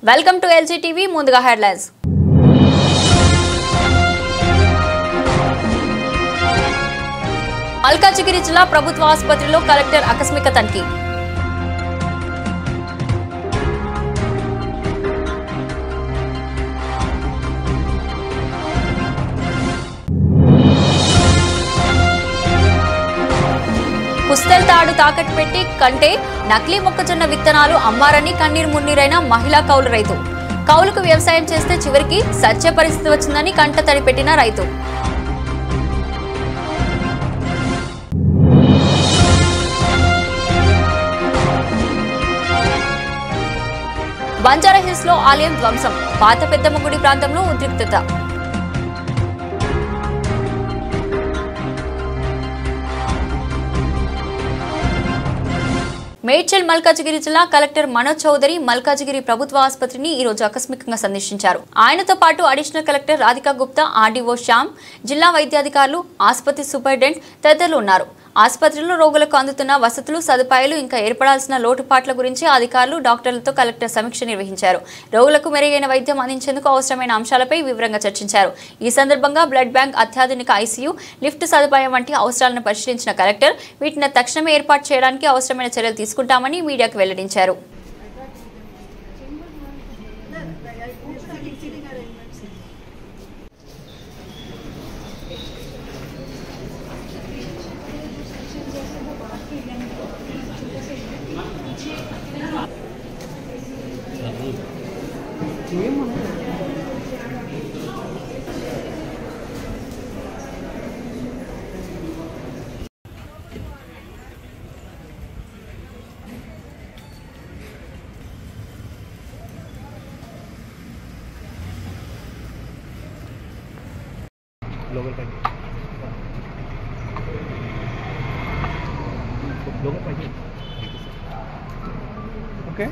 Welcome to ఎల్జీటీవీ. ముందుగా headlines. Malkajgiri జిల్లా ప్రభుత్వ ఆసుపత్రిలో కలెక్టర్ ఆకస్మిక తనిఖీ. పుస్తెల్ తాడు తాకట్టు పెట్టి కంటే నకిలీ మొక్కజొన్న విత్తనాలు అమ్మారని కన్నీరు మున్నీరైన మహిళా కౌలు రైతు. కౌలుకు వ్యవసాయం చేస్తే చివరికి సత్య పరిస్థితి వచ్చిందని కంట తడి పెట్టిన రైతు. బంజారాహిల్స్ లో ఆలయం ధ్వంసం, పాత పెద్దమ్మ గుడి ప్రాంతంలో ఉద్రిక్తత. మేడ్చల్ మల్కాజిగిరి జిల్లా కలెక్టర్ మనోజ్ చౌదరి మల్కాజిగిరి ప్రభుత్వ ఆసుపత్రిని ఈ రోజు ఆకస్మికంగా సందర్శించారు. ఆయనతో పాటు additional collector Radhika Gupta, RDO Shyam, జిల్లా వైద్యాధికారులు, ఆసుపత్రి సూపరింటెండెంట్ తదితరులు ఉన్నారు. ఆసుపత్రిలో రోగులకు అందుతున్న వసతులు, సదుపాయాలు, ఇంకా ఏర్పడాల్సిన లోటుపాట్ల గురించి అధికారులు, డాక్టర్లతో కలెక్టర్ సమీక్ష నిర్వహించారు. రోగులకు మెరుగైన వైద్యం అందించేందుకు అవసరమైన అంశాలపై వివరంగా చర్చించారు. ఈ సందర్భంగా బ్లడ్ బ్యాంక్, అత్యాధునిక ఐసీయూ, లిఫ్ట్ సదుపాయం వంటి అవసరాలను పరిశీలించిన కలెక్టర్ వీటిని తక్షణమే ఏర్పాటు చేయడానికి అవసరమైన చర్యలు తీసుకుంటామని మీడియాకు వెల్లడించారు. Local package. Okay.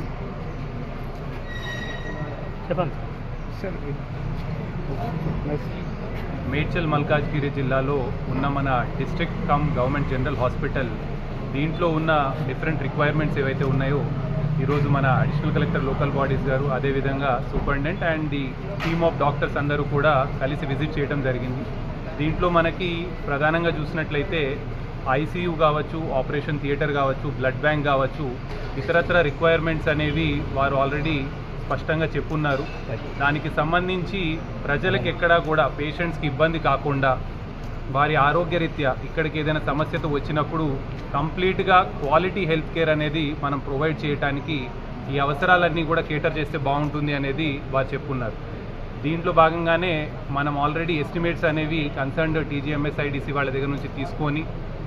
Medchal Malkajgiri జిల్లాలో ఉన్న మన district come government general hospital దీంట్లో ఉన్న డిఫరెంట్ రిక్వైర్మెంట్స్ ఏవైతే ఉన్నాయో ఈరోజు మన అడిషనల్ కలెక్టర్ లోకల్ బాడీస్ గారు, అదేవిధంగా superintendent and the team of doctors అందరూ కూడా కలిసి విజిట్ చేయడం జరిగింది. దీంట్లో మనకి ప్రధానంగా చూసినట్లయితే ఐసీయూ కావచ్చు, ఆపరేషన్ థియేటర్ కావచ్చు, బ్లడ్ బ్యాంక్ కావచ్చు, ఇతరత్ర రిక్వైర్మెంట్స్ అనేవి వారు ఆల్రెడీ స్పష్టంగా చెప్పున్నారు. దానికి సంబంధించి ప్రజలకు ఎక్కడా కూడా పేషెంట్స్కి ఇబ్బంది కాకుండా వారి ఆరోగ్యరీత్యా ఇక్కడికి ఏదైనా సమస్యతో వచ్చినప్పుడు కంప్లీట్గా క్వాలిటీ హెల్త్ కేర్ అనేది మనం ప్రొవైడ్ చేయడానికి ఈ అవసరాలన్నీ కూడా కేటర్ చేస్తే బాగుంటుంది అనేది వారు చెప్పున్నారు. దీంట్లో భాగంగానే మనం ఆల్రెడీ ఎస్టిమేట్స్ అనేవి కన్సర్న్డ్ టీజీఎంఎస్ఐడిసి వాళ్ళ దగ్గర నుంచి తీసుకొని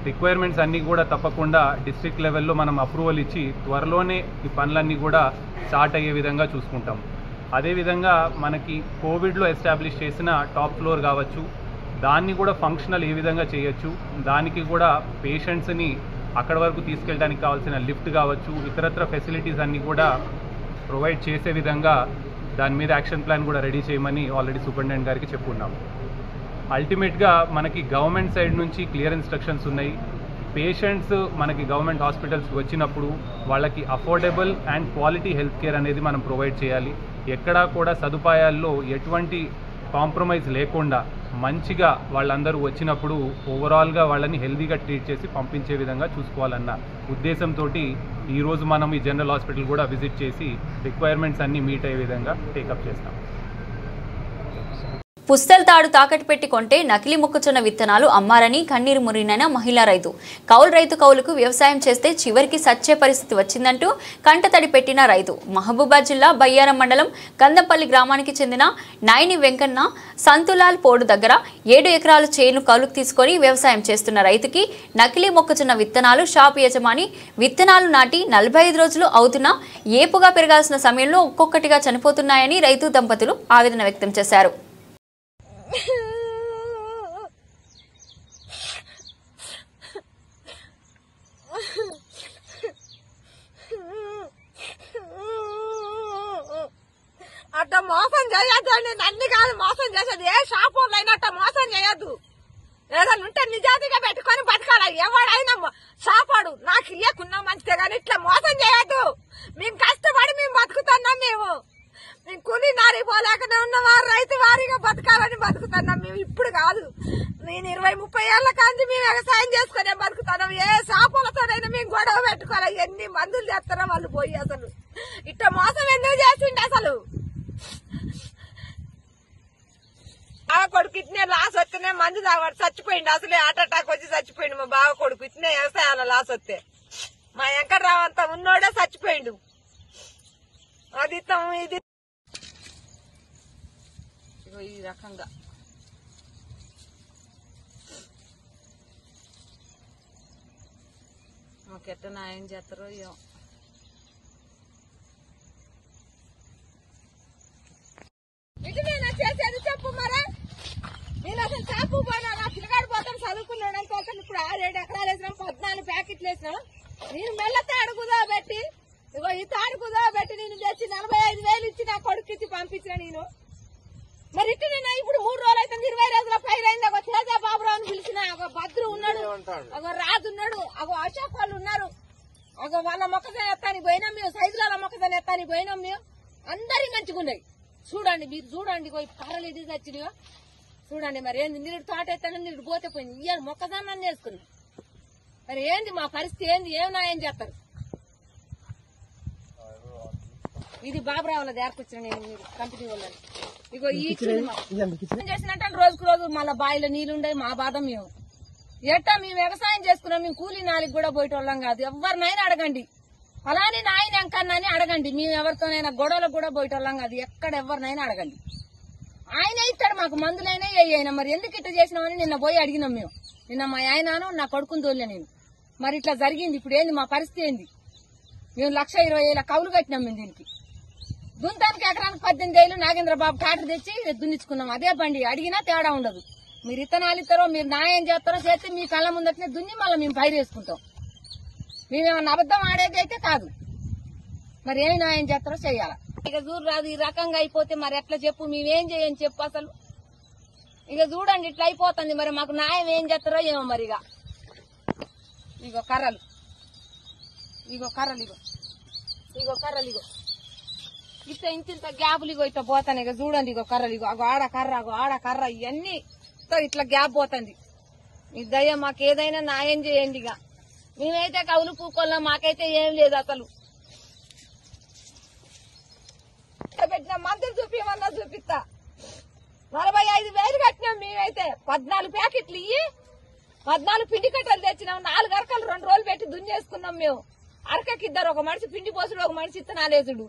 రిక్వైర్మెంట్స్ అన్నీ కూడా తప్పకుండా డిస్ట్రిక్ట్ లెవెల్లో మనం అప్రూవల్ ఇచ్చి త్వరలోనే ఈ పనులన్నీ కూడా స్టార్ట్ అయ్యే విధంగా చూసుకుంటాం. అదేవిధంగా మనకి కోవిడ్లో ఎస్టాబ్లిష్ చేసిన టాప్ ఫ్లోర్ కావచ్చు, దాన్ని కూడా ఫంక్షనల్ ఏ విధంగా చేయొచ్చు, దానికి కూడా పేషెంట్స్ని అక్కడి వరకు తీసుకెళ్ళడానికి కావాల్సిన లిఫ్ట్ కావచ్చు, ఇతరత్ర ఫెసిలిటీస్ అన్నీ కూడా ప్రొవైడ్ చేసే విధంగా దాని మీద యాక్షన్ ప్లాన్ కూడా రెడీ చేయమని ఆల్రెడీ సూపరింటెండెంట్ గారికి చెప్పుకున్నాము. అల్టిమేట్గా మనకి గవర్నమెంట్ సైడ్ నుంచి క్లియర్ ఇన్స్ట్రక్షన్స్ ఉన్నాయి. పేషెంట్స్ మనకి గవర్నమెంట్ హాస్పిటల్స్కి వచ్చినప్పుడు వాళ్ళకి affordable and quality health care అనేది మనం ప్రొవైడ్ చేయాలి. ఎక్కడా కూడా సదుపాయాల్లో ఎటువంటి కాంప్రమైజ్ లేకుండా మంచిగా వాళ్ళందరూ వచ్చినప్పుడు ఓవరాల్గా వాళ్ళని హెల్తీగా ట్రీట్ చేసి పంపించే విధంగా చూసుకోవాలన్న ఉద్దేశంతో ఈరోజు మనం ఈ జనరల్ హాస్పిటల్ కూడా విజిట్ చేసి రిక్వైర్మెంట్స్ అన్నీ మీట్ అయ్యే విధంగా టేకప్ చేస్తాం. పుస్తెల్ తాడు తాకట్టు పెట్టి కొంటే నకిలీ మొక్కజొన్న విత్తనాలు అమ్మారని కన్నీరు మురినైన మహిళా రైతు. కౌలుకు వ్యవసాయం చేస్తే చివరికి సచ్చే పరిస్థితి వచ్చిందంటూ కంటతడి పెట్టిన రైతు. మహబూబాద్ జిల్లా బయ్యారం మండలం కందంపల్లి గ్రామానికి చెందిన నాయని వెంకన్న సంతులాల్ పోడు దగ్గర 7 ఎకరాల చేను కౌలుకు తీసుకొని వ్యవసాయం చేస్తున్న రైతుకి నకిలీ మొక్కజొన్న విత్తనాలు షాపు యజమాని విత్తనాలు నాటి 45 రోజులు అవుతున్నా ఏపుగా పెరగాల్సిన సమయంలో ఒక్కొక్కటిగా చనిపోతున్నాయని రైతు దంపతులు ఆవేదన వ్యక్తం చేశారు. అట్ట మోసం చేయొద్దండి, నన్ను కాదు మోసం చేసేది. ఏ షాప్ వాళ్ళు అయినట్ట మోసం చేయొద్దు. ఏదైనా ఉంటే నిజాతిగా పెట్టుకొని బతకాల. ఎవడైనా షాపాడు నాకు ఇయ్యకున్నా మంచిదే కానీ ఇట్లా మోసం చేయొద్దు. మేము కష్టపడి మేము బతుకుతున్నాం. అయిపోలేకనే ఉన్నవారు రైతు వారీగా బతకాలని బతుకుతున్నాం మేము. ఇప్పుడు కాదు, నేను 20-30 ఏళ్ల కాంతి మేము వ్యవసాయం చేసుకునే బతుకుతున్నాం. ఏ షాపులతోనైనా మేము గొడవ పెట్టుకోవాలి. ఎన్ని మందులు చేస్తారో వాళ్ళు పోయి. అసలు ఇట్ట మోసం ఎందుకు చేసిండు? అసలు బావ కొడుకు ఇట్నే లాస్ వస్తేనే మందు తాగాడు చచ్చిపోయిండు. అసలే హార్ట్ అటాక్ వచ్చి చచ్చిపోయిండు మా బావ కొడుకు. ఇట్నే వ్యవసాయాల లాస్ వస్తే మా వెంకట్రావు అంతా ఉన్నోడే చచ్చిపోయిండు. అది ఇది ఈ రకంగా మాకెట్ట న్యాయం చేస్తారో ఏమో. ఇటు నేను చేసేది చెప్పు మరే. నేను అసలు చేపు పోయినా నా పిల్లగాడు పోతాను చదువుకున్నాడు అనుకోసం. ఇప్పుడు 6-7 ఎకరాలు వేసినాం, 14 ప్యాకెట్లు వేసినాం. నేను మెల్ల తాడుకుదా పెట్టి ఇగో ఈ తాడుకుదా పెట్టి నేను తెచ్చి 45,000 ఇచ్చి నా కొడుకు ఇచ్చి పంపించిన నేను. మరి ఇటు నేను ఇప్పుడు 3 రోజులు అయితే 20 రోజుల పైన అయింది. ఒక తేజ బాబురావు అని పిలిచిన, ఒక భద్రు ఉన్నాడు, ఒక రాజు ఉన్నాడు, ఒక అశోక్ వాళ్ళు ఉన్నారు. ఒక వాళ్ళ మొక్కజొన్న ఎత్తానికి పోయినాం మేము, సైజుల మొక్కజొన్న ఎత్తానికి పోయినాం మేము. అందరి మంచిగా ఉన్నాయి. చూడండి మీరు చూడండి, కర్రలు ఇది తెచ్చినగా చూడండి. మరి ఏంది నీరు తోట ఎత్తాను, నీరు పోతే పోయింది. ఇయ్యాలి మొక్కజొన్న వేసుకున్నాం. మరి ఏంది మా పరిస్థితి ఏంది? ఏం చేస్తారు? ఇది బాబురావుల దేరకొచ్చిన నేను మీరు కంపెనీ వాళ్ళని. ఇగో ఈ చేసినట్టు రోజుకు రోజు మళ్ళీ బావిలో నీళ్లు ఉండే మా బాధ. మేము ఎట్టా మేము వ్యవసాయం చేసుకున్నాం. మేము కూలీ నాలుగు కూడా పోయేటోళ్ళం కాదు. ఎవరినైనా అడగండి, అలానే నాయన ఎంకన్నాని అడగండి. మేము ఎవరితోనైనా గొడవలకు కూడా పోయేటోళ్ళం కాదు. ఎక్కడ ఎవరినైనా అడగండి, ఆయన ఇస్తాడు మాకు మందులైనా అయినా. మరి ఎందుకు ఇట్లా చేసినామని నిన్న పోయి అడిగినాం మేము. నిన్న మా ఆయనను నా కొడుకుని తోలే నేను. మరి ఇట్లా జరిగింది. ఇప్పుడు ఏంది మా పరిస్థితి ఏంది? మేము 1,20,000 కౌలు కట్టినాం మేము దీనికి. దుంతానికి ఎకరానికి 18,000 నాగేంద్రబాబు ట్రాక్టర్ తెచ్చి దున్నించుకున్నాం. అదే బండి అడిగినా తేడా ఉండదు. మీరు ఇత్తనాలు ఇస్తారో, మీరు న్యాయం చేస్తారో చేస్తే మీ కళ్ళ ముందటనే దున్ని మళ్ళీ మేము పైరు వేసుకుంటాం. మేమేమన్నా అబద్దం ఆడేది అయితే కాదు. మరి ఏమి న్యాయం చేస్తారో చెయ్యాలా. ఇక చూడు రాదు, ఈ రకంగా అయిపోతే మరి ఎట్లా చెప్పు? మేమేం చేయని చెప్పు అసలు. ఇక చూడండి ఇట్లా అయిపోతుంది. మరి మాకు న్యాయం ఏం చేస్తారో ఏమో. మరి ఇగో కర్రలు, ఇగో కర్రలు, ఇగో కర్రలు, ఇగో ఇంత గ్యాపులు ఇగో ఇట్లా పోతాను. ఇక చూడండి ఇగో కర్రలు, ఇగో అగో ఆడ కర్ర ఇవన్నీ ఇట్లా గ్యాప్ పోతుంది. ఈ దయ మాకు ఏదైనా న్యాయం చేయండి. ఇక మేమైతే కౌలు పూకోళ్ళం, మాకైతే ఏం లేదు అసలు. పెట్టిన మందులు చూపించమన్నా చూపిస్తా. 45,000 కట్టినాం మేమైతే. 14 ప్యాకెట్లు ఇయ్యి 14 పిండి కట్టలు తెచ్చినాం. 4 అరకలు 2 రోజులు పెట్టి దున్నేసుకున్నాం మేము. అరకకి 2, ఒక మనిషి పిండి పోసుడు, ఒక మనిషి ఇత్తనాలేసుడు.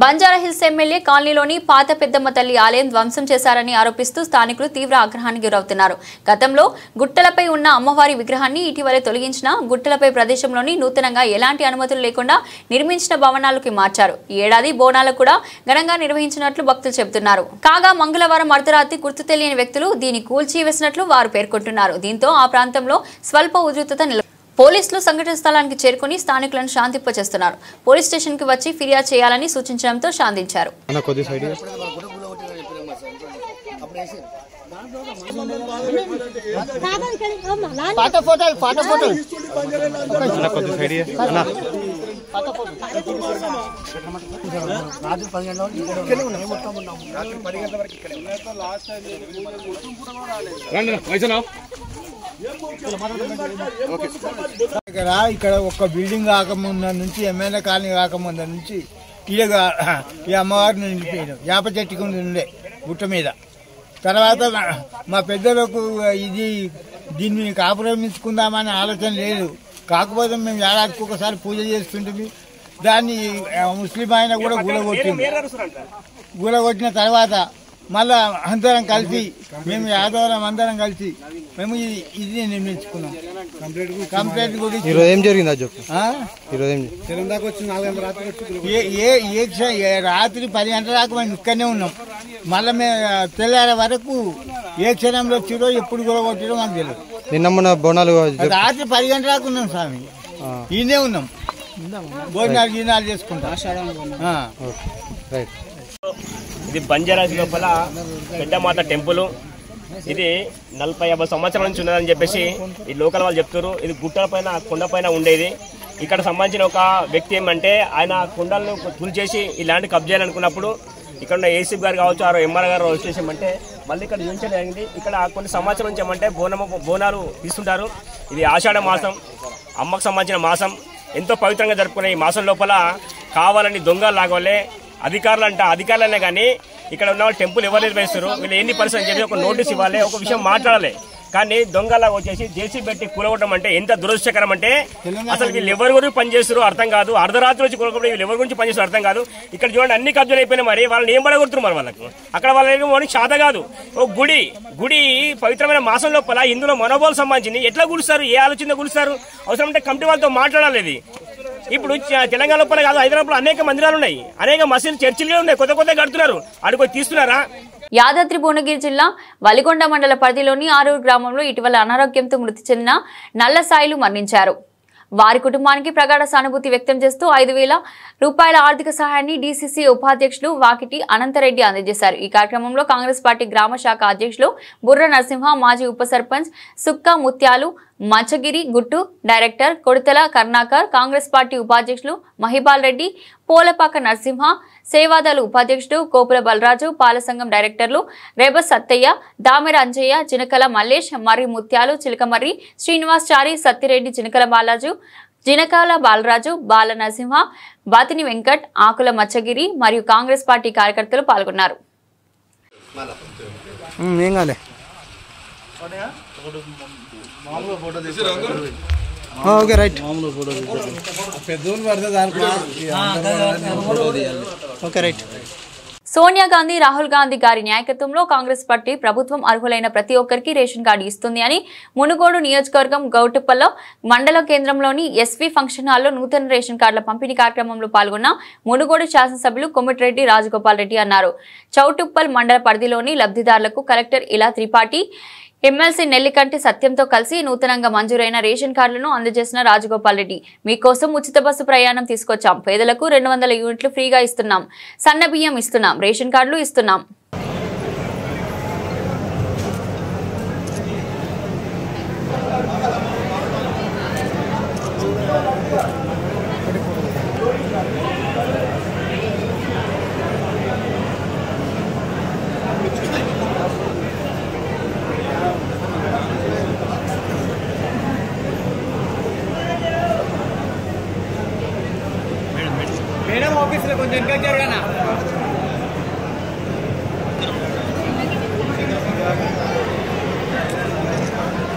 బంజారాహిల్స్ ఎమ్మెల్యే కాలనీలోని పాత పెద్దమ్మ తల్లి ఆలయం ధ్వంసం చేశారని ఆరోపిస్తూ స్థానికులు తీవ్ర ఆగ్రహానికి గురవుతున్నారు. గతంలో గుట్టలపై ఉన్న అమ్మవారి విగ్రహాన్ని ఇటీవలే తొలగించిన గుట్టలపై ప్రదేశంలోని నూతనంగా ఎలాంటి అనుమతులు లేకుండా నిర్మించిన భవనాలకు మార్చారు. ఈ ఏడాది బోనాలు కూడా ఘనంగా నిర్వహించినట్లు భక్తులు చెబుతున్నారు. కాగా మంగళవారం అర్ధరాత్రి గుర్తు తెలియని వ్యక్తులు దీన్ని కూల్చివేసినట్లు వారు పేర్కొంటున్నారు. దీంతో ఆ ప్రాంతంలో స్వల్ప ఉద్రిక్తత పోలీసులు సంఘటన స్థలానికి చేరుకుని స్థానికులను శాంతింపచేస్తున్నారు. పోలీస్ స్టేషన్ కి వచ్చి ఫిర్యాదు చేయాలని సూచించడంతో శాంతించారు. ఇక్కడ ఒక బిల్డింగ్ రాకముందు నుంచి, ఎమ్మెల్యే కాలనీ రాకముందు నుంచి ఇలాగా ఈ అమ్మవారిని నిలిపోయాను. వేప చెట్టుకు ఉండే గుట్ట మీద. తర్వాత మా పెద్దలకు దీన్ని ఆక్రమించుకుందామనే ఆలోచన లేదు. కాకపోతే మేము ఏడాదికి ఒకసారి పూజ చేస్తుంటే దాన్ని ముస్లిం ఆయన కూడా గులగొట్టిన తర్వాత మళ్ళా అందరం కలిసి, మేము యాదవరం అందరం కలిసి మేము ఇది నిర్మించుకున్నాం. కంప్లీట్ కూడా ఏం జరిగింది రాత్రి 10 గంటల దాకా మేము ఇక్కడనే ఉన్నాం. మళ్ళీ మేము తెల్లారే వరకు ఏ క్షణంలో వచ్చిరో ఎప్పుడు కూడా కొట్టిరో మాకు తెలియదు. నిన్న బోనాలు రాత్రి 10 గంటల దాకా ఉన్నాం స్వామి. ఈయనే ఉన్నాం, భోజనాలు గీనాలు చేసుకుంటాం. ఇది బంజారాస్ లోపల పెద్దమాత టెంపుల్. ఇది 40-50 సంవత్సరాల నుంచి ఉన్నదని చెప్పేసి ఈ లోకల్ వాళ్ళు చెప్తారు. ఇది గుట్టల పైన, కొండ పైన ఉండేది. ఇక్కడ సంబంధించిన ఒక వ్యక్తి ఏమంటే ఆయన కుండలను తుల్చేసి ఈ ల్యాండ్ కబ్జేయాలనుకున్నప్పుడు ఇక్కడ ఉన్న ఏసీపీ గారు కావచ్చు ఆ ఎంఆర్ గారు వచ్చేసామంటే మళ్ళీ ఇక్కడ చూపించడం జరిగింది. ఇక్కడ కొన్ని సంవత్సరం నుంచి ఏమంటే బోనాలు తీస్తుంటారు. ఇది ఆషాఢ మాసం, అమ్మకు సంబంధించిన మాసం, ఎంతో పవిత్రంగా జరుపుకునే ఈ మాసం లోపల కావాలని దొంగలు లాగోలే అధికారులనే కానీ ఇక్కడ ఉన్న వాళ్ళు టెంపుల్ ఎవరు నిర్వహిస్తారు, వీళ్ళు ఎన్ని పరిస్థితులు చెప్పి ఒక నోటీస్ ఇవ్వాలి, ఒక విషయం మాట్లాడాలి. కానీ దొంగలాగా వచ్చేసి జేసీ పెట్టి కూలగొట్టడం అంటే ఎంత దురదృష్టకరం అంటే అసలు వీళ్ళు ఎవరి గురించి పనిచేస్తారో అర్థం కాదు. అర్ధరాత్రి వచ్చి కూలగొట్టడం వీళ్ళు ఎవరి గురించి పనిచేస్తారో అర్థం కాదు. ఇక్కడ చూడండి అన్ని కబ్జాలు అయిపోయినా మరి వాళ్ళని ఏం పడగొడుతున్నారు మరి వాళ్ళకు అక్కడ వాళ్ళకి శాత కాదు. ఒక గుడి పవిత్రమైన మాసం లోపల ఇందులో మనోభావాలు సంబంధించింది ఎట్లా కూలుస్తారు, ఏ ఆలోచన కూలుస్తారు? అవసరం అంటే కమిటీ వాళ్ళతో మాట్లాడాలి. ఇప్పుడు తెలంగాణ లోపల కాదు హైదరాబాద్ అనేక మందిరాలు ఉన్నాయి, అనేక మసీదులు చర్చిలు ఉన్నాయి, కొత్త కడుతున్నారు. అడుగు తీస్తున్నారా? యాదాద్రి భువనగిరి జిల్లా వలిగొండ మండల పరిధిలోని ఆరూరు గ్రామంలో ఇటీవల అనారోగ్యంతో మృతి చెందిన నల్ల సాయిలు మరణించారు. వారి కుటుంబానికి ప్రగాఢ సానుభూతి వ్యక్తం చేస్తూ 5,000 రూపాయల ఆర్థిక సహాయాన్ని డీసీసీ ఉపాధ్యక్షులు వాకిటి అనంతరెడ్డి అందజేశారు. ఈ కార్యక్రమంలో కాంగ్రెస్ పార్టీ గ్రామ శాఖ అధ్యక్షులు బుర్ర నరసింహ, మాజీ ఉప సర్పంచ్ సుక్క ముత్యాలు, మచ్చగిరి గుట్టు డైరెక్టర్ కొడితెల కర్ణాకర్, కాంగ్రెస్ పార్టీ ఉపాధ్యక్షులు మహిపాల్ రెడ్డి, పోలపాక నరసింహ, సేవాదళ ఉపాధ్యక్షుడు కోపుల బలరాజు, పాల సంఘం డైరెక్టర్లు రేబ సత్తయ్య, దామెర అంజయ్య, చినకల మల్లేష్, మర్రి ముత్యాలు, చిలకమర్రి శ్రీనివాస్ చారి, సత్తిరెడ్డి, చినకల బాలాజు, జినకాల బాలరాజు, బాల నరసింహ, బాతిని వెంకట్, ఆకుల మచ్చగిరి మరియు కాంగ్రెస్ పార్టీ కార్యకర్తలు పాల్గొన్నారు. సోనియా గాంధీ, రాహుల్ గాంధీ గారి నాయకత్వంలో కాంగ్రెస్ పార్టీ ప్రభుత్వం అర్హులైన ప్రతి ఒక్కరికి రేషన్ కార్డు ఇస్తుంది అని మునుగోడు నియోజకవర్గం గౌటుప్పల్లో మండల కేంద్రంలోని ఎస్వీ ఫంక్షన్ హాల్లో నూతన రేషన్ కార్డుల పంపిణీ కార్యక్రమంలో పాల్గొన్న మునుగోడు శాసనసభ్యులు కొమ్మిటిరెడ్డి రాజగోపాల్ రెడ్డి అన్నారు. చౌటుప్పల్ మండల పరిధిలోని లబ్ధిదారులకు కలెక్టర్ ఇలా త్రిపాఠి, ఎమ్మెల్సీ నెల్లికంటి సత్యంతో కలిసి నూతనంగా మంజూరైన రేషన్ కార్డులను అందజేసిన రాజగోపాల్ రెడ్డి, మీకోసం ఉచిత బస్సు ప్రయాణం తీసుకొచ్చాం, పేదలకు 200 యూనిట్లు ఫ్రీగా ఇస్తున్నాం, సన్న బియ్యం ఇస్తున్నాం, రేషన్ కార్డులు ఇస్తున్నాం.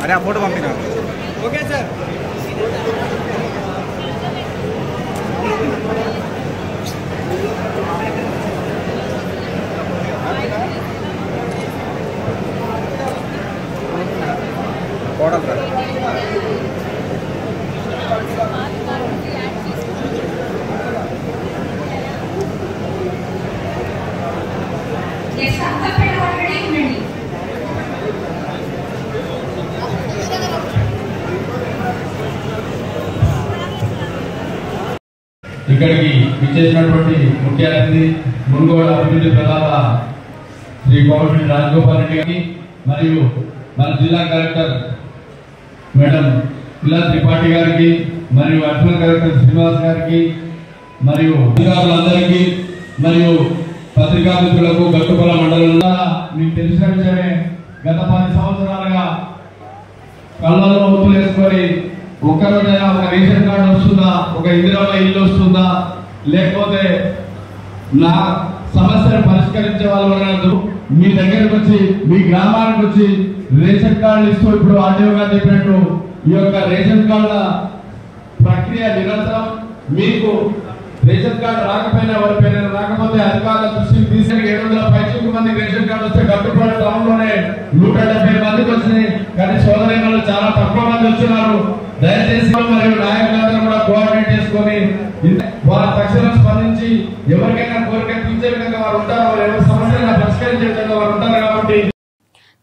अरे आप फोटो पंपिना ओके सर फोटो सर ఇక్కడికి విచ్చేసినటువంటి ముఖ్య అతిథి మునుగోడు అభివృద్ధి ప్రదాత శ్రీ కోమటిరెడ్డి రాజగోపాల్ రెడ్డి గారికి మరియు మన జిల్లా కలెక్టర్ మేడం ఇలా త్రిపాఠి గారికి మరియు అడిషనల్ కలెక్టర్ శ్రీనివాస్ గారికి మరియు అధికారులందరికీ మరియు పత్రికా మిత్రులకు గట్టుపల్ల మండలంలో మీకు తెలిసిన విషయమే గత 10 సంవత్సరాలుగా కళ్ళలో ఒత్తులు వేసుకొని ఒక్కరోజైనా ఒక రేషన్ కార్డు వస్తుందా, ఒక ఇందిరమ్మ ఇల్లు వస్తుందా, లేకపోతే నా సమస్యను పరిష్కరించే వాళ్ళు మీ దగ్గరకు వచ్చి మీ గ్రామానికి వచ్చి రేషన్ కార్డులు ఇస్తూ ఇప్పుడు ఆర్డీఓ గారు చెప్పినట్టు ఈ యొక్క రేషన్ కార్డుల ప్రక్రియ నిరంతరం మీకు రేషన్ కార్డు రాకపోయినా ఎవరి పేరు రాకపోతే అధికారుల దృష్టికి తీసుకుని 750 మంది రేషన్ కార్డు వస్తే గట్టుపల్లి టౌన్ లోనే 170 మందికి వచ్చినాయి. కానీ సోదరులు చాలా తక్కువ మంది వచ్చినారు. దయచేసి మరియు నాయకులందరూ కూడా కోఆర్డినేట్ చేసుకొని వారి తక్షణం స్పందించి ఎవరికైనా కోరిక తీర్చే విధంగా వారు ఉంటారు, ఎవరి సమస్యలను పరిష్కరించే విధంగా వారు ఉంటారు. కాబట్టి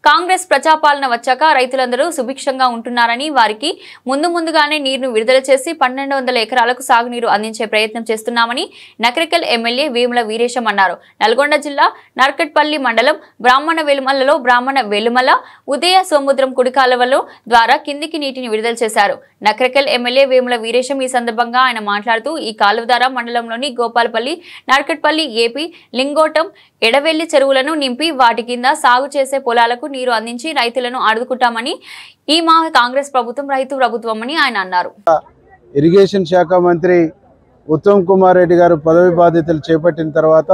కాంగ్రెస్ ప్రజాపాలన వచ్చాక రైతులందరూ సుభిక్షంగా ఉంటున్నారని వారికి ముందుగానే నీరును విడుదల చేసి 1200 ఎకరాలకు సాగునీరు అందించే ప్రయత్నం చేస్తున్నామని నకరికల్ ఎమ్మెల్యే వేముల వీరేశం అన్నారు. నల్గొండ జిల్లా నర్కట్పల్లి మండలం బ్రాహ్మణ వెలుమలలో బ్రాహ్మణ వెలుమల ఉదయ సముద్రం కుడికాలువలో ద్వారా కిందికి నీటిని విడుదల చేశారు. నకరికల్ ఎమ్మెల్యే వేముల వీరేశం ఈ సందర్భంగా ఆయన మాట్లాడుతూ ఈ కాలువ ద్వారా మండలంలోని గోపాలపల్లి, నర్కట్పల్లి, ఏపీ, లింగోటం, ఎడవెల్లి చెరువులను నింపి వాటి కింద సాగు చేసే పొలాలకు నీరు అందించి రైతులను ఆదుకుంటామని ఈ మా కాంగ్రెస్ ప్రభుత్వం రైతు ప్రభుత్వం అని ఆయన అన్నారు. ఇరిగేషన్ శాఖ మంత్రి ఉత్తమ్ కుమార్ రెడ్డి గారు పదవి బాధ్యతలు చేపట్టిన తర్వాత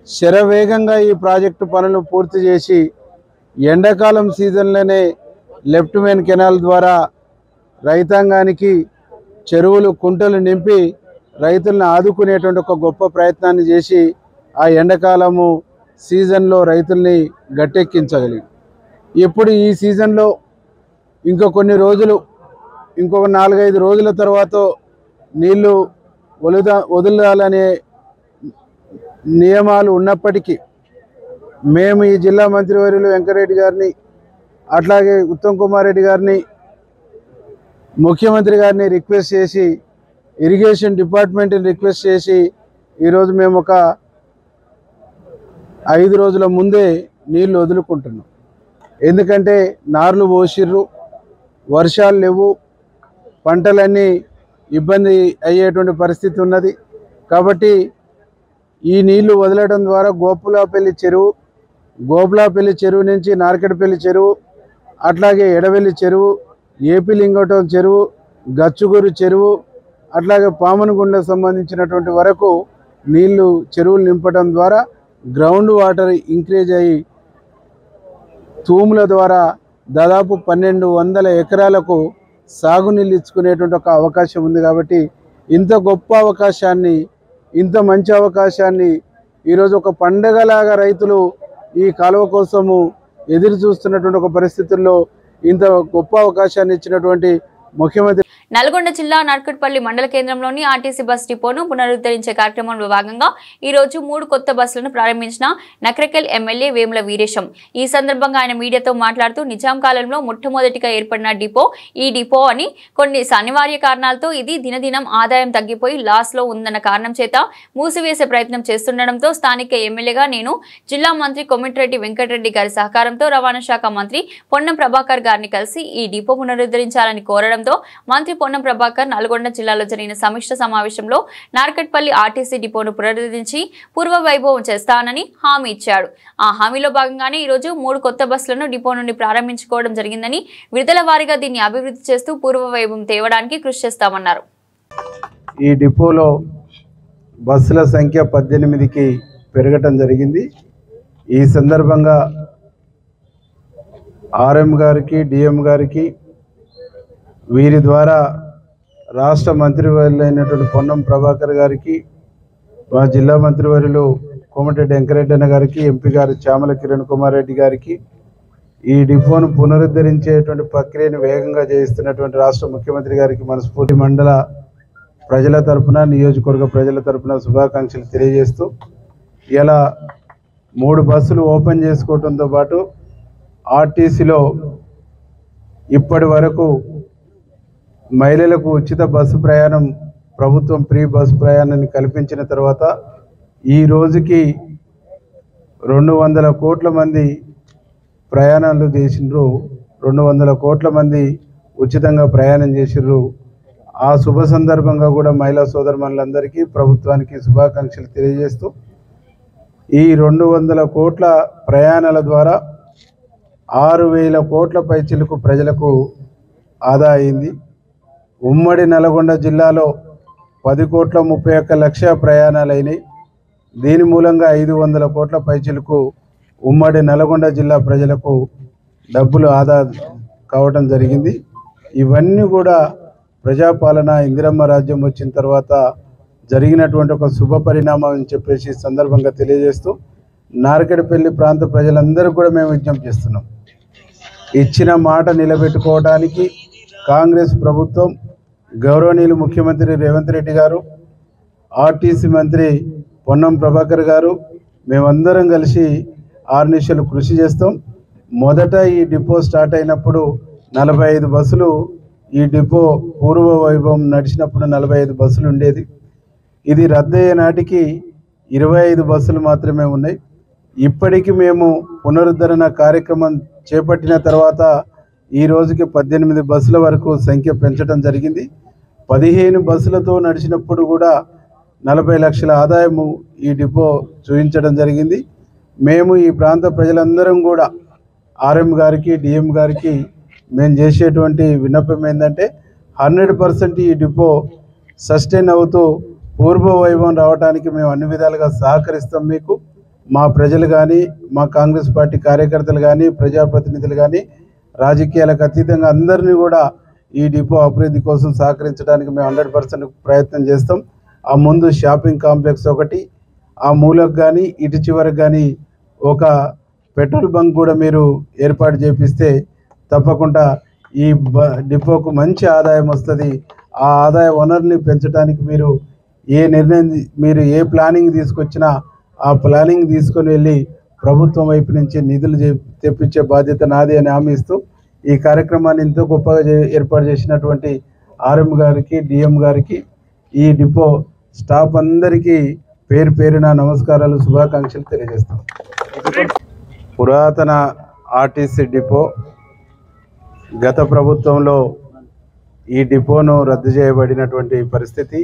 శరవేగంగా ఈ ప్రాజెక్టు పనులు పూర్తి చేసి ఎండాకాలం సీజన్లోనే లెఫ్ట్ మెయిన్ కెనాల్ ద్వారా రైతాంగానికి చెరువులు, కుంటలు నింపి రైతులను ఆదుకునేటువంటి ఒక గొప్ప ప్రయత్నాన్ని చేసి ఆ ఎండాకాలము సీజన్లో రైతుల్ని గట్టెక్కించగలిగి ఇప్పుడు ఈ సీజన్లో ఇంకొక 4-5 రోజుల తర్వాత నీళ్లు వదలాలనే నియమాలు ఉన్నప్పటికీ మేము ఈ జిల్లా మంత్రివర్యులు వెంకరెడ్డి గారిని, అట్లాగే ఉత్తమ్ కుమార్ రెడ్డి గారిని, ముఖ్యమంత్రి గారిని రిక్వెస్ట్ చేసి, ఇరిగేషన్ డిపార్ట్మెంట్ని రిక్వెస్ట్ చేసి ఈరోజు మేము ఒక 5 రోజుల ముందే నీళ్లు వదులుకుంటున్నాం. ఎందుకంటే నార్లు పోసిర్రు, వర్షాలు లేవు, పంటలన్నీ ఇబ్బంది అయ్యేటువంటి పరిస్థితి ఉన్నది. కాబట్టి ఈ నీళ్లు వదలడం ద్వారా గోపులాపల్లి చెరువు నుంచి నార్కెట్పల్లి చెరువు, అట్లాగే ఎడవెల్లి చెరువు, ఏపీ లింగోటం చెరువు, గచ్చుగూరు చెరువు, అట్లాగే పామనగుండకు సంబంధించినటువంటి వరకు నీళ్లు చెరువులు నింపడం ద్వారా గ్రౌండ్ వాటర్ ఇంక్రీజ్ అయ్యి తూముల ద్వారా దాదాపు 1200 ఎకరాలకు సాగునీళ్ళు ఇచ్చుకునేటువంటి ఒక అవకాశం ఉంది. కాబట్టి ఇంత గొప్ప అవకాశాన్ని, ఇంత మంచి అవకాశాన్ని ఈరోజు ఒక పండగలాగా రైతులు ఈ కాలువ కోసము ఎదురు చూస్తున్నటువంటి ఒక పరిస్థితుల్లో ఇంత గొప్ప అవకాశాన్ని ఇచ్చినటువంటి ముఖ్యమంత్రి నల్గొండ జిల్లా నర్కట్పల్లి మండల కేంద్రంలోని ఆర్టీసీ బస్ డిపోను పునరుద్ధరించే కార్యక్రమంలో భాగంగా ఈ రోజు 3 కొత్త బస్సులను ప్రారంభించిన నకరికల్ ఎమ్మెల్యే వేముల వీరేశం. ఈ సందర్భంగా ఆయన మీడియాతో మాట్లాడుతూ నిజాం కాలంలో మొట్టమొదటిగా ఏర్పడిన డిపో ఈ డిపో అని కొన్ని అనివార్య కారణాలతో ఇది దినదినం ఆదాయం తగ్గిపోయి లాస్ లో ఉందన్న కారణం చేత మూసివేసే ప్రయత్నం చేస్తుండటంతో స్థానిక ఎమ్మెల్యేగా నేను జిల్లా మంత్రి కొమ్మిటిరెడ్డి వెంకటరెడ్డి గారి సహకారంతో రవాణా శాఖ మంత్రి పొన్నం ప్రభాకర్ గారిని కలిసి ఈ డిపో పునరుద్ధరించాలని కోరడంతో మంత్రి పొన్నం ప్రభాకర్ నల్గొండ జిల్లాలో జరిగిన సమీక్ష సమావేశంలో నార్కట్పల్లి ఆర్టీసీ డిపోను పునరుద్ధరించి పూర్వ వైభవం చేస్తానని హామీ ఇచ్చాడు. ఆ హామీలో భాగంగానే ఈరోజు 3 కొత్త బస్సులను డిపో నుండి ప్రారంభించుకోవడం జరిగిందని, విడుదల వారీగా దీన్ని అభివృద్ధి చేస్తూ పూర్వ వైభవం తేవడానికి కృషి చేస్తామన్నారు. ఈ డిపోలో బస్సుల సంఖ్య 18కి పెరగటం జరిగింది. ఈ సందర్భంగా ఆర్ఎం గారికి, డిఎం గారికి, వీరి ద్వారా రాష్ట్ర మంత్రివర్యులైనటువంటి పొన్నం ప్రభాకర్ గారికి, మా జిల్లా మంత్రివర్యులు కోమటిరెడ్డి వెంకరెడ్డి అన్న గారికి, ఎంపీ గారు చామల కిరణ్ కుమార్ రెడ్డి గారికి ఈ డిపోను పునరుద్ధరించేటువంటి ప్రక్రియను వేగంగా చేయిస్తున్నటువంటి రాష్ట్ర ముఖ్యమంత్రి గారికి మనస్ఫూర్తి మండల ప్రజల తరపున, నియోజకవర్గ ప్రజల తరపున శుభాకాంక్షలు తెలియజేస్తూ ఇలా 3 బస్సులు ఓపెన్ చేసుకోవడంతో పాటు ఆర్టీసీలో ఇప్పటి వరకు మహిళలకు ఉచిత బస్సు ప్రయాణం, ప్రభుత్వం ఫ్రీ బస్సు ప్రయాణాన్ని కల్పించిన తర్వాత ఈ రోజుకి 200 కోట్ల మంది ప్రయాణాలు చేసిండ్రు, 200 కోట్ల మంది ఉచితంగా ప్రయాణం చేసిండ్రు. ఆ శుభ సందర్భంగా కూడా మహిళా సోదరుమణులందరికీ, ప్రభుత్వానికి శుభాకాంక్షలు తెలియజేస్తూ ఈ 200 కోట్ల ప్రయాణాల ద్వారా 6,000 కోట్ల పైచిలకు ప్రజలకు ఆదా అయింది. ఉమ్మడి నల్గొండ జిల్లాలో 10,31,00,000 ప్రయాణాలు అయినాయి. దీని మూలంగా 500 కోట్ల పైచిలకు ఉమ్మడి నల్గొండ జిల్లా ప్రజలకు డబ్బులు ఆదా కావడం జరిగింది. ఇవన్నీ కూడా ప్రజాపాలన, ఇందిరమ్మ రాజ్యం వచ్చిన తర్వాత జరిగినటువంటి ఒక శుభ పరిణామం అని చెప్పేసి సందర్భంగా తెలియజేస్తూ నార్కెట్పల్లి ప్రాంత ప్రజలందరూ కూడా మేము విజ్ఞప్తి చేస్తున్నాం. ఇచ్చిన మాట నిలబెట్టుకోవడానికి కాంగ్రెస్ ప్రభుత్వం, గౌరవనీయులు ముఖ్యమంత్రి రేవంత్ రెడ్డి గారు, ఆర్టీసీ మంత్రి పొన్నం ప్రభాకర్ గారు, మేమందరం కలిసి ఆర్నిశలు కృషి చేస్తాం. మొదట ఈ డిపో స్టార్ట్ అయినప్పుడు 45 బస్సులు, ఈ డిపో పూర్వ వైభవం నడిచినప్పుడు 45 బస్సులు ఉండేది. ఇది రద్దయ్యే నాటికి 25 బస్సులు మాత్రమే ఉన్నాయి. ఇప్పటికి మేము పునరుద్ధరణ కార్యక్రమం చేపట్టిన తర్వాత ఈ రోజుకి 18 బస్సుల వరకు సంఖ్య పెంచడం జరిగింది. 15 బస్సులతో నడిచినప్పుడు కూడా 40 లక్షల ఆదాయము ఈ డిపో చూపించడం జరిగింది. మేము ఈ ప్రాంత ప్రజలందరం కూడా ఆర్ఎం గారికి, డిఎం గారికి మేము చేసేటువంటి విన్నపం ఏంటంటే 100% ఈ డిపో సస్టైన్ అవుతూ పూర్వ వైభవం రావడానికి మేము అన్ని విధాలుగా సహకరిస్తాం. మీకు మా ప్రజలు కానీ, మా కాంగ్రెస్ పార్టీ కార్యకర్తలు కానీ, ప్రజాప్రతినిధులు కానీ, రాజకీయాలకు అతీతంగా అందరినీ కూడా ఈ డిపో అభివృద్ధి కోసం సహకరించడానికి మేము 100% ప్రయత్నం చేస్తాం. ఆ ముందు షాపింగ్ కాంప్లెక్స్ ఒకటి, ఆ మూలకు కానీ ఇటు చివరికి కానీ ఒక పెట్రోల్ బంక్ కూడా మీరు ఏర్పాటు చేపిస్తే తప్పకుండా ఈ డిపోకు మంచి ఆదాయం వస్తుంది. ఆ ఆదాయ వనరుల్ని పెంచడానికి మీరు ఏ ప్లానింగ్ తీసుకొచ్చినా ఆ ప్లానింగ్ తీసుకొని వెళ్ళి ప్రభుత్వం వైపు నుంచి నిధులు తెప్పించే బాధ్యత నాది అని హామీ ఇస్తూ ఈ కార్యక్రమాన్ని ఎంతో గొప్పగా ఏర్పాటు చేసినటువంటి ఆర్ఎం గారికి, డిఎం గారికి, ఈ డిపో స్టాఫ్ అందరికీ పేరు పేరున నమస్కారాలు, శుభాకాంక్షలు తెలియజేస్తాం. పురాతన ఆర్టీసీ డిపో గత ప్రభుత్వంలో ఈ డిపోను రద్దు చేయబడినటువంటి పరిస్థితి.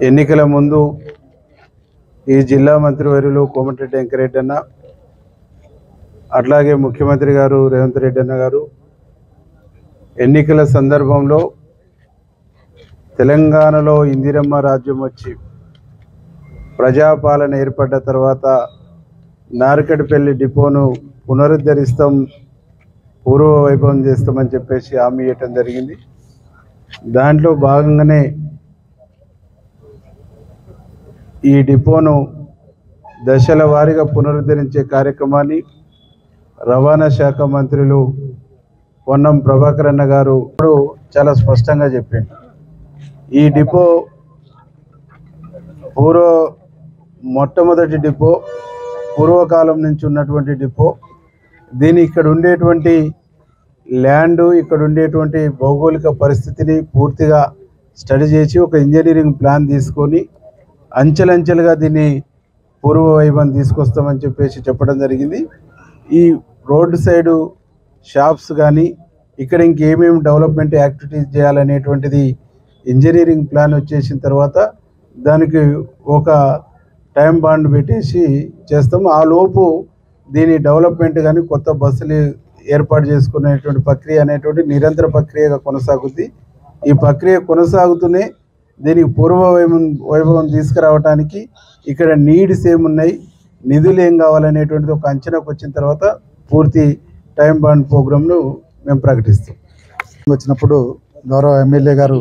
ఎన్నికల ముందు ఈ జిల్లా మంత్రివర్యులు కోమటిరెడ్డి వెంకరెడ్డి అన్న, అట్లాగే ముఖ్యమంత్రి గారు రేవంత్ రెడ్డి అన్న గారు ఎన్నికల సందర్భంలో తెలంగాణలో ఇందిరమ్మ రాజ్యం వచ్చి ప్రజాపాలన ఏర్పడ్డ తర్వాత నార్కట్పల్లి డిపోను పునరుద్ధరిస్తాం, పూర్వ వైభవం చేస్తామని చెప్పేసి హామీ ఇవ్వటం జరిగింది. దాంట్లో భాగంగానే ఈ డిపోను దశల వారీగా పునరుద్ధరించే కార్యక్రమాన్ని రవాణా శాఖ మంత్రులు పొన్నం ప్రభాకర్ అన్న గారు ఇప్పుడు చాలా స్పష్టంగా చెప్పింది. ఈ డిపో మొట్టమొదటి డిపో, పూర్వకాలం నుంచి ఉన్నటువంటి డిపో. దీని ఇక్కడ ఉండేటువంటి ల్యాండు, ఇక్కడ ఉండేటువంటి భౌగోళిక పరిస్థితిని పూర్తిగా స్టడీ చేసి ఒక ఇంజనీరింగ్ ప్లాన్ తీసుకొని అంచెలంచెలుగా దీన్ని పూర్వ వైభవం తీసుకొస్తామని చెప్పేసి చెప్పడం జరిగింది. ఈ రోడ్డు సైడు షాప్స్ కానీ ఇక్కడ ఇంకేమేమి డెవలప్మెంట్ యాక్టివిటీస్ చేయాలనేటువంటిది ఇంజనీరింగ్ ప్లాన్ వచ్చేసిన తర్వాత దానికి ఒక టైం బాండ్ పెట్టేసి చేస్తాము. ఆ లోపు దీని డెవలప్మెంట్ కానీ కొత్త బస్సులు ఏర్పాటు చేసుకునేటువంటి ప్రక్రియ అనేటువంటి నిరంతర ప్రక్రియగా కొనసాగుద్ది. ఈ ప్రక్రియ కొనసాగుతూనే దీనికి పూర్వ వైభవం తీసుకురావడానికి ఇక్కడ నీడ్స్ ఏమున్నాయి, నిధులు ఏం కావాలనేటువంటిది ఒక అంచనాకు వచ్చిన తర్వాత పూర్తి టైం బాండ్ ప్రోగ్రామ్ను మేము ప్రకటిస్తాం. వచ్చినప్పుడు గౌరవ ఎమ్మెల్యే గారు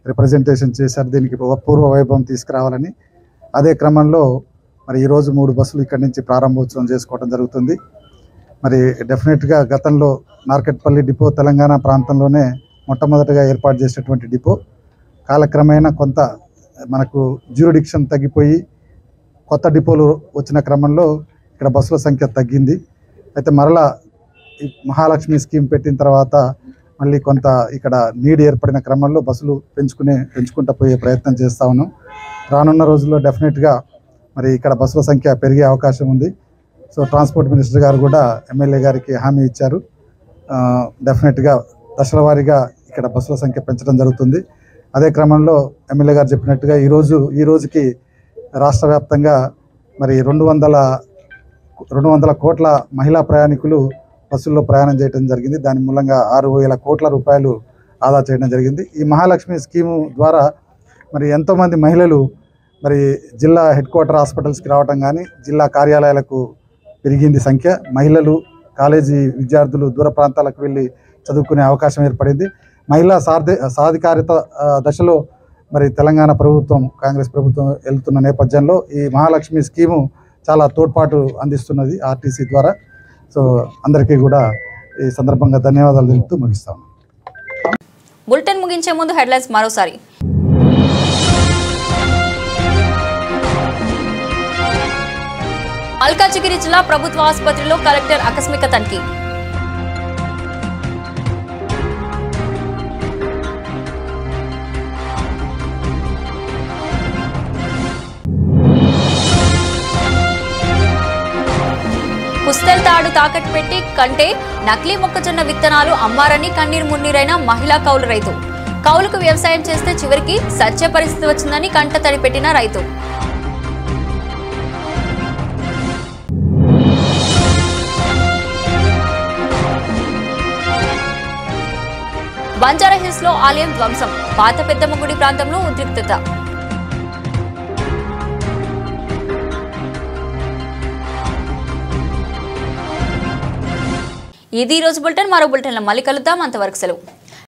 రిప్రజెంటేషన్ చేశారు దీనికి పూర్వ వైభవం తీసుకురావాలని. అదే క్రమంలో మరి ఈరోజు 3 బస్సులు ఇక్కడి నుంచి ప్రారంభోత్సవం చేసుకోవడం జరుగుతుంది. మరి డెఫినెట్గా గతంలో నార్కట్పల్లి డిపో తెలంగాణ ప్రాంతంలోనే మొట్టమొదటిగా ఏర్పాటు చేసేటువంటి డిపో కాలక్రమేణా కొంత మనకు జ్యూరిడిక్షన్ తగ్గిపోయి కొత్త డిపోలు వచ్చిన క్రమంలో ఇక్కడ బస్సుల సంఖ్య తగ్గింది. అయితే మరలా ఈ మహాలక్ష్మి స్కీమ్ పెట్టిన తర్వాత మళ్ళీ కొంత ఇక్కడ నీడ్ ఏర్పడిన క్రమంలో బస్సులు పెంచుకుంటూ పోయే ప్రయత్నం చేస్తూ ఉన్నాం. రానున్న రోజుల్లో డెఫినెట్గా మరి ఇక్కడ బస్సుల సంఖ్య పెరిగే అవకాశం ఉంది. సో ట్రాన్స్పోర్ట్ మినిస్టర్ గారు కూడా ఎమ్మెల్యే గారికి హామీ ఇచ్చారు. డెఫినెట్గా దశల వారీగా ఇక్కడ బస్సుల సంఖ్య పెంచడం జరుగుతుంది. అదే క్రమంలో ఎమ్మెల్యే గారు చెప్పినట్టుగా ఈ రోజుకి రాష్ట్ర వ్యాప్తంగా మరి 200 కోట్ల మహిళా ప్రయాణికులు బస్సుల్లో ప్రయాణం చేయడం జరిగింది. దాని మూలంగా 6,000 కోట్ల రూపాయలు ఆదా చేయడం జరిగింది. ఈ మహాలక్ష్మి స్కీము ద్వారా మరి ఎంతోమంది మహిళలు మరి జిల్లా హెడ్ క్వార్టర్ హాస్పిటల్స్కి రావటం కానీ జిల్లా కార్యాలయాలకు పెరిగింది సంఖ్య. మహిళలు, కాలేజీ విద్యార్థులు దూర ప్రాంతాలకు వెళ్ళి చదువుకునే అవకాశం ఏర్పడింది. మహిళా సాధికారిత దశలో మరి తెలంగాణ ప్రభుత్వం, కాంగ్రెస్ ప్రభుత్వం వెళ్తున్న నేపథ్యంలో ఈ మహాలక్ష్మి స్కీము చాలా తోడ్పాటు అందిస్తున్నది ఆర్టీసీ ద్వారా. సో అందరికీ కూడా ఈ సందర్భంగా ధన్యవాదాలు తెలుపుతూ ముగిస్తాము. బులెటిన్ ముగించే ముందు హెడ్లైన్స్ మరోసారి. మల్కాజిగిరి జిల్లా ప్రభుత్వ ఆసుపత్రిలో కలెక్టర్ ఆకస్మిక తనిఖీ. పుస్తెల్ తాడు తాకట్టు పెట్టి కంటే నకిలీ మొక్కజొన్న విత్తనాలు అమ్మారని కన్నీరు మున్నీరైన మహిళా కౌలు రైతు. కౌలుకు వ్యవసాయం చేస్తే చివరికి సత్య పరిస్థితి వచ్చిందని కంట తడి పెట్టిన రైతు. బంజారాహిల్స్ లో ఆలయం ధ్వంసం, పాత పెద్దమ్మ గుడి ప్రాంతంలో ఉద్రిక్తత. ఇది ఈ రోజు బులెటిన్. మరో బులెటిన్లో మళ్ళీ కలుద్దాం. అంతవరకు సెలవు.